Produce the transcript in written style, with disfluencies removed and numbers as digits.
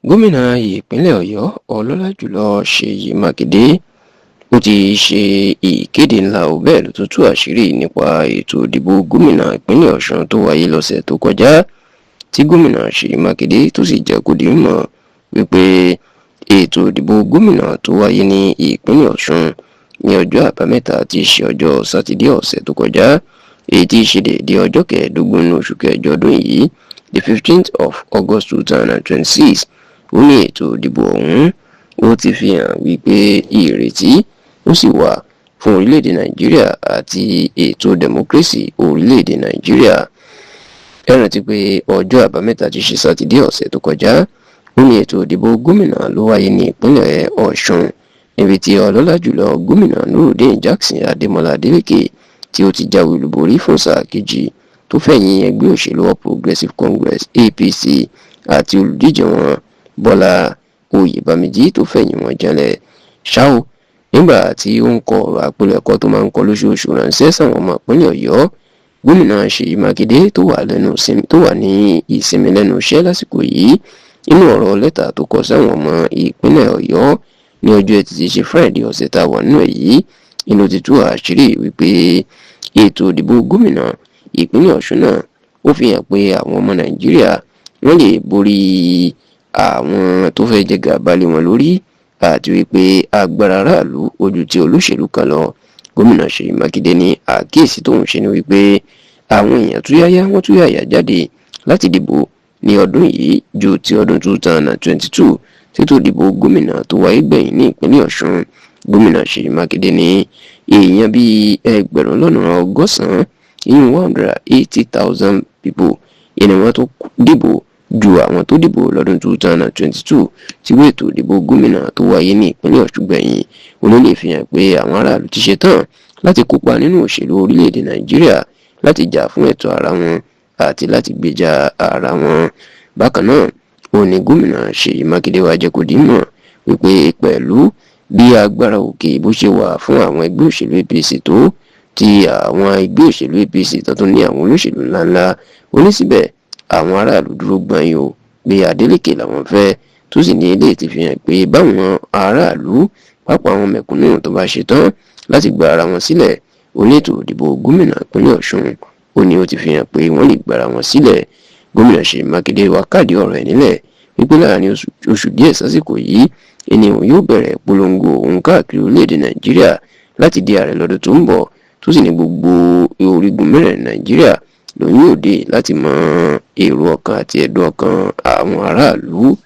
Gómìnà ìpínlẹ̀ Ọ̀yọ́ ọlọ́lá jùlọ Ṣèyí Mákindé ó ti ṣe ìkéde ńlá bẹ́ẹ̀ ló tún tú àṣírí nípa ètò ìdìbò gómìnà ìpínlẹ̀ Ọ̀ṣun tó wáyé lọ́sẹ̀ tó kọjá tí gómìnà Ṣèyí Mákindé tó sì jẹ́ kó di mímọ̀ wípé ètò ìdìbò gómìnà tó wáyé ní ìpínlẹ̀ Ọ̀ṣun ní ọjọ́ àbámẹ́ta tí í ṣe ọjọ́ sátidé ọ̀sẹ̀ tó kọjá èyí tí í ṣe déédé ọjọ́ kẹẹ̀ẹ́dógún oṣù kẹjọ ọdún yìí the 15th of August 2026 ó ní ètò ìdìbò ọ̀hún ó ti fi hàn wípé ìrètí ó sì wà fún orílẹ̀-èdè Nàìjíríà àti ètò democracy orílẹ̀-èdè Nàìjíríà. Ẹ rántí pé ọjọ́ àbámẹ́ta tí í ṣe sátidé ọ̀sẹ̀ tó kọjá ó ní ètò ìdìbò gómìnà ló wáyé ní ìpínlẹ̀ Ọ̀ṣun níbi tí ọlọ́lá jùlọ gómìnà Nurudeen Jackson Adémọ́lá Adélékè tí ó ti jáwé olúborí fún sáà kejì tó fẹ̀yìn ẹgbẹ́ òṣèlú All Progressives Congress APC àti olùdíje wọn Bọ́lá Oyèbámíjí tó fẹ̀yìn wọn janlẹ̀. Ṣá o, nígbà tí ó ń kọ ọ̀rọ̀ àpilẹ̀kọ tó máa ń kọ lóṣooṣù ránṣẹ́ sáwọn ọmọ ìpínlẹ̀ Ọ̀yọ́, gómìnà Ṣèyí Mákindé tó wà ní ìsinmi lẹ́nu iṣẹ́ lásìkò yìí nínú ọ̀rọ̀ lẹ́tà tó kọ sáwọn ọmọ ìpínlẹ̀ Ọ̀yọ́ ní ọjọ́ Ẹtì tí í ṣe Friday ọ̀sẹ̀ tá a wà nínú èyí inú ti tú àṣírí wípé ètò ìdìbò gómìnà ìpínlẹ̀ Ọ̀ṣun náà ó fi hàn pé àwọn ọmọ Nàìjíríà wọ́n lè borí àwọn tó fẹ́ jẹ gàba lé wọn lórí àti wípé agbára aráàlú ojú ti olóṣèlú kan lọ. Gómìnà Ṣèyí Mákindé ní àkíyèsí tóun ṣe ni wípé àwọn èèyàn wọ́n tún yáyà jáde láti dìbò ní ọdún yìí ju ti ọdún 2022 tètò ìdìbò gómìnà tó wáyé gbẹ̀yìn ní ìpínlẹ̀ Ọ̀ṣun. Gómìnà Ṣèyí Mákindé ní èèyàn bíi ẹgbẹ̀rún lọ́nà ọgọ́sàn-án 180,000 people ìní wọn tó dìbò ju àwọn tó dìbò lọ́dún 2022 tí wọ́n ètò ìdìbò gómìnà tó wáyé ní ìpínlẹ̀ Ọ̀ṣun gbẹ̀yìn. Olóyè fi hàn pé àwọn aráàlú ti ṣetán láti kópa nínú òṣèlú orílẹ̀-èdè Nàìjíríà láti jà fún ẹ̀tọ́ ara wọn àti láti gbèjà ara wọn. Bákan náà ó ní gómìnà Ṣèyí Mákindé wá jẹ́ kó di mọ̀ wípé pẹ̀lú bí agbára òkè bó ṣe wà fún àwọn ẹgbẹ́ òṣèlú APC tó ti àwọn ẹgbẹ́ òṣèlú APC tó tún ní àwọn olóṣèlú ńláńlá onísíbẹ̀ àwọn aráàlú dúró gbọ̀nyìn o pé Adélékè làwọn fẹ́ tó sì ní ilé ti fi hàn pé báwọn aráàlú pápá àwọn mẹ̀kúnnù tó bá ṣetán láti gba ara wọn sílẹ̀ oníètò ìdìbò gómìnà ìpínlẹ̀ Ọ̀ṣun ó ní ó ti fi hàn pé wọ́n lè gba ara wọn sílẹ̀. Gómìnà Ṣèyí Mákindé wá káàdì ọ̀rọ̀ ẹ̀ nílẹ̀ wípé láàrin oṣù díẹ̀ sásìkò yìí ènìyàn yóò bẹ̀rẹ̀ polongo òun káàkiri orílẹ̀-èdè Nàìjíríà láti di ààrẹ lọ́dún tó ń bọ̀ tó sì ní gbogbo orígun mẹ́rẹ̀ẹ̀rin Nàìjíríà lòun yóò dé láti mọ èrò ọkàn àti ẹ̀dùn ọkàn àwọn aráàlú.